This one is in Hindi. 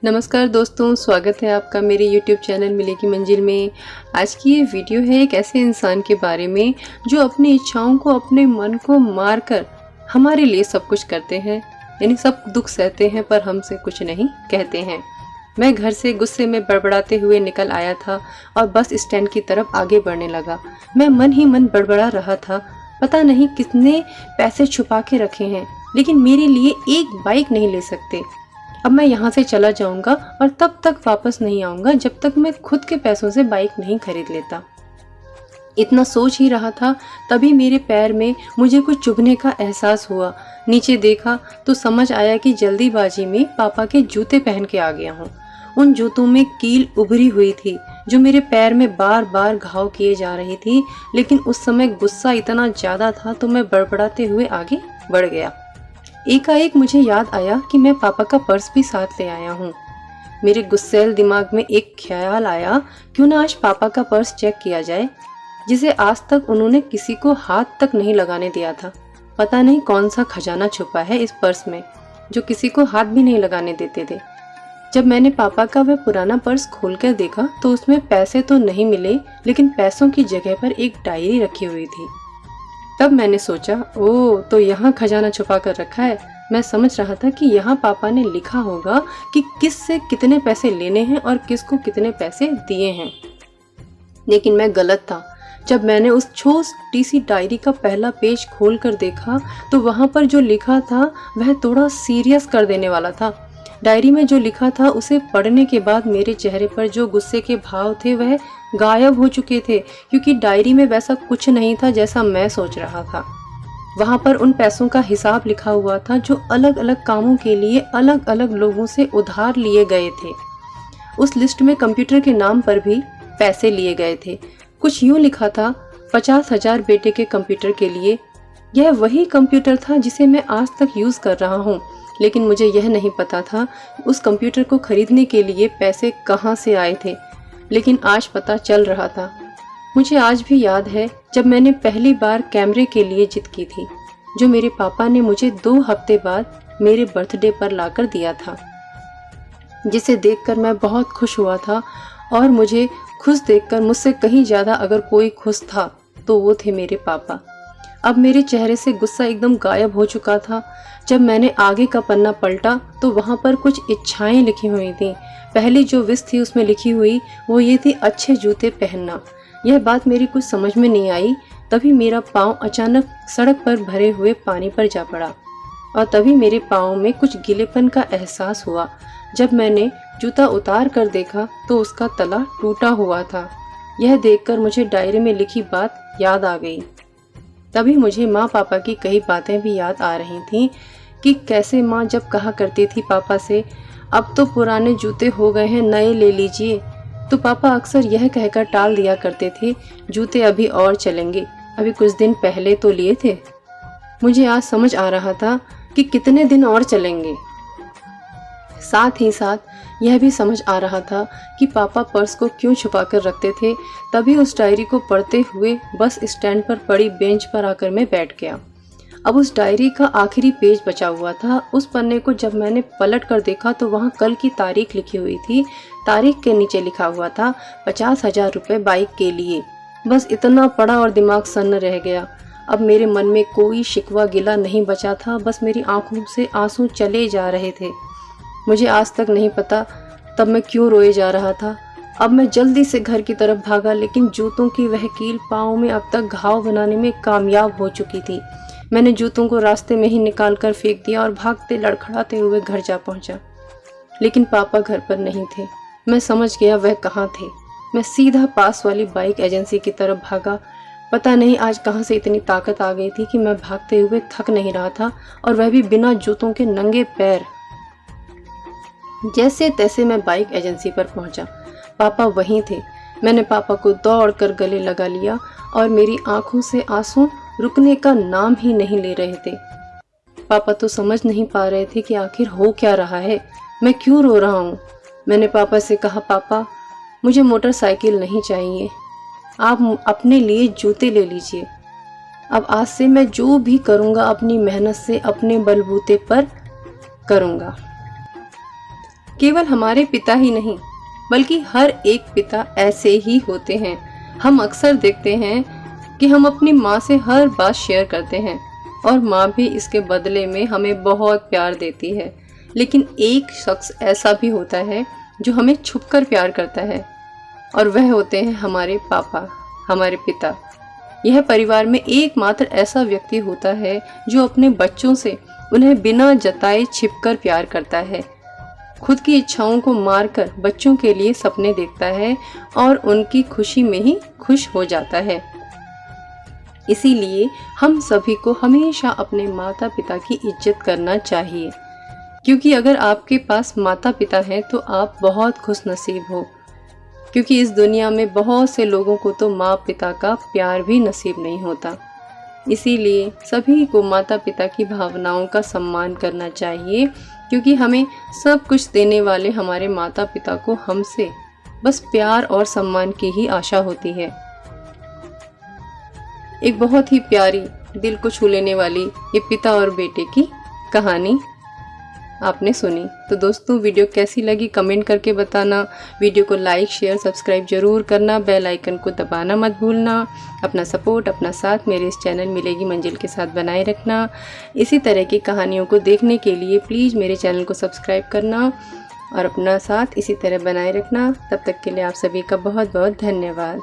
नमस्कार दोस्तों, स्वागत है आपका मेरे YouTube चैनल मिले की मंजिल में। आज की ये वीडियो है एक ऐसे इंसान के बारे में जो अपनी इच्छाओं को, अपने मन को मारकर हमारे लिए सब कुछ करते हैं, यानी सब दुख सहते हैं पर हमसे कुछ नहीं कहते हैं। मैं घर से गुस्से में बड़बड़ाते हुए निकल आया था और बस स्टैंड की तरफ आगे बढ़ने लगा। मैं मन ही मन बड़बड़ा रहा था, पता नहीं कितने पैसे छुपा के रखे हैं, लेकिन मेरे लिए एक बाइक नहीं ले सकते। अब मैं यहाँ से चला जाऊंगा और तब तक वापस नहीं आऊंगा जब तक मैं खुद के पैसों से बाइक नहीं खरीद लेता। इतना सोच ही रहा था, तभी मेरे पैर में मुझे कुछ चुभने का एहसास हुआ। नीचे देखा तो समझ आया कि जल्दीबाजी में पापा के जूते पहन के आ गया हूँ। उन जूतों में कील उभरी हुई थी जो मेरे पैर में बार बार घाव किए जा रही थी, लेकिन उस समय गुस्सा इतना ज्यादा था तो मैं बड़बड़ाते हुए आगे बढ़ गया। एकाएक मुझे याद आया कि मैं पापा का पर्स भी साथ ले आया हूँ। मेरे गुस्सैल दिमाग में एक ख्याल आया, क्यों ना आज पापा का पर्स चेक किया जाए, जिसे आज तक उन्होंने किसी को हाथ तक नहीं लगाने दिया था। पता नहीं कौन सा खजाना छुपा है इस पर्स में जो किसी को हाथ भी नहीं लगाने देते थे। जब मैंने पापा का वह पुराना पर्स खोलकर देखा तो उसमें पैसे तो नहीं मिले, लेकिन पैसों की जगह पर एक डायरी रखी हुई थी। तब मैंने सोचा, ओह, तो यहाँ खजाना छुपा कर रखा है। मैं समझ रहा था कि यहाँ पापा ने लिखा होगा कि किस से कितने पैसे लेने हैं और किसको कितने पैसे दिए हैं, लेकिन मैं गलत था। जब मैंने उस छोटी सी डायरी का पहला पेज खोल कर देखा तो वहाँ पर जो लिखा था वह थोड़ा सीरियस कर देने वाला था। डायरी में जो लिखा था उसे पढ़ने के बाद मेरे चेहरे पर जो गुस्से के भाव थे वह गायब हो चुके थे, क्योंकि डायरी में वैसा कुछ नहीं था जैसा मैं सोच रहा था। वहां पर उन पैसों का हिसाब लिखा हुआ था जो अलग अलग कामों के लिए अलग अलग लोगों से उधार लिए गए थे। उस लिस्ट में कंप्यूटर के नाम पर भी पैसे लिए गए थे। कुछ यूं लिखा था, 50,000 बेटे के कंप्यूटर के लिए। यह वही कंप्यूटर था जिसे मैं आज तक यूज कर रहा हूँ, लेकिन मुझे यह नहीं पता था उस कंप्यूटर को खरीदने के लिए पैसे कहाँ से आए थे, लेकिन आज पता चल रहा था। मुझे आज भी याद है जब मैंने पहली बार कैमरे के लिए जिद की थी, जो मेरे पापा ने मुझे 2 हफ्ते बाद मेरे बर्थडे पर लाकर दिया था, जिसे देखकर मैं बहुत खुश हुआ था। और मुझे खुश देखकर मुझसे कहीं ज्यादा अगर कोई खुश था तो वो थे मेरे पापा। अब मेरे चेहरे से गुस्सा एकदम गायब हो चुका था। जब मैंने आगे का पन्ना पलटा तो वहाँ पर कुछ इच्छाएं लिखी हुई थी। पहली जो विश थी उसमें लिखी हुई वो ये थी, अच्छे जूते पहनना। यह बात मेरी कुछ समझ में नहीं आई। तभी मेरा पाँव अचानक सड़क पर भरे हुए पानी पर जा पड़ा और तभी मेरे पाँव में कुछ गीलेपन का एहसास हुआ। जब मैंने जूता उतार कर देखा तो उसका तला टूटा हुआ था। यह देखकर मुझे डायरी में लिखी बात याद आ गई। तभी मुझे माँ पापा की कई बातें भी याद आ रही थीं कि कैसे माँ जब कहा करती थी पापा से, अब तो पुराने जूते हो गए हैं, नए ले लीजिए, तो पापा अक्सर यह कहकर टाल दिया करते थे, जूते अभी और चलेंगे, अभी कुछ दिन पहले तो लिए थे। मुझे आज समझ आ रहा था कि कितने दिन और चलेंगे। साथ ही साथ यह भी समझ आ रहा था कि पापा पर्स को क्यों छुपा कर रखते थे। तभी उस डायरी को पढ़ते हुए बस स्टैंड पर पड़ी बेंच पर आकर मैं बैठ गया। अब उस डायरी का आखिरी पेज बचा हुआ था। उस पन्ने को जब मैंने पलट कर देखा तो वहाँ कल की तारीख लिखी हुई थी। तारीख के नीचे लिखा हुआ था 50,000 रुपये बाइक के लिए। बस इतना पढ़ा और दिमाग सन्न रह गया। अब मेरे मन में कोई शिकवा गिला नहीं बचा था, बस मेरी आंखों से आंसू चले जा रहे थे। मुझे आज तक नहीं पता तब मैं क्यों रोए जा रहा था। अब मैं जल्दी से घर की तरफ भागा, लेकिन जूतों की वह कील पाँव में अब तक घाव बनाने में कामयाब हो चुकी थी। मैंने जूतों को रास्ते में ही निकाल कर फेंक दिया और भागते लड़खड़ाते हुए घर जा पहुंचा, लेकिन पापा घर पर नहीं थे। मैं समझ गया वह कहाँ थे। मैं सीधा पास वाली बाइक एजेंसी की तरफ भागा। पता नहीं आज कहाँ से इतनी ताकत आ गई थी कि मैं भागते हुए थक नहीं रहा था, और वह भी बिना जूतों के नंगे पैर। जैसे तैसे मैं बाइक एजेंसी पर पहुंचा। पापा वहीं थे। मैंने पापा को दौड़कर गले लगा लिया और मेरी आंखों से आंसू रुकने का नाम ही नहीं ले रहे थे। पापा तो समझ नहीं पा रहे थे कि आखिर हो क्या रहा है, मैं क्यों रो रहा हूँ। मैंने पापा से कहा, पापा मुझे मोटरसाइकिल नहीं चाहिए, आप अपने लिए जूते ले लीजिए। अब आज से मैं जो भी करूँगा अपनी मेहनत से, अपने बलबूते पर करूँगा। केवल हमारे पिता ही नहीं बल्कि हर एक पिता ऐसे ही होते हैं। हम अक्सर देखते हैं कि हम अपनी माँ से हर बात शेयर करते हैं और माँ भी इसके बदले में हमें बहुत प्यार देती है। लेकिन एक शख्स ऐसा भी होता है जो हमें छुपकर प्यार करता है और वह होते हैं हमारे पापा, हमारे पिता। यह परिवार में एकमात्र ऐसा व्यक्ति होता है जो अपने बच्चों से उन्हें बिना जताए छिपकर प्यार करता है, खुद की इच्छाओं को मारकर बच्चों के लिए सपने देखता है और उनकी खुशी में ही खुश हो जाता है। इसीलिए हम सभी को हमेशा अपने माता पिता की इज्जत करना चाहिए, क्योंकि अगर आपके पास माता पिता हैं तो आप बहुत खुशनसीब हो, क्योंकि इस दुनिया में बहुत से लोगों को तो माँ पिता का प्यार भी नसीब नहीं होता। इसीलिए सभी को माता पिता की भावनाओं का सम्मान करना चाहिए, क्योंकि हमें सब कुछ देने वाले हमारे माता पिता को हमसे बस प्यार और सम्मान की ही आशा होती है। एक बहुत ही प्यारी, दिल को छू लेने वाली ये पिता और बेटे की कहानी आपने सुनी। तो दोस्तों, वीडियो कैसी लगी कमेंट करके बताना। वीडियो को लाइक शेयर सब्सक्राइब जरूर करना, बेल आइकन को दबाना मत भूलना। अपना सपोर्ट, अपना साथ मेरे इस चैनल मिलेगी मंजिल के साथ बनाए रखना। इसी तरह की कहानियों को देखने के लिए प्लीज़ मेरे चैनल को सब्सक्राइब करना और अपना साथ इसी तरह बनाए रखना। तब तक के लिए आप सभी का बहुत बहुत धन्यवाद।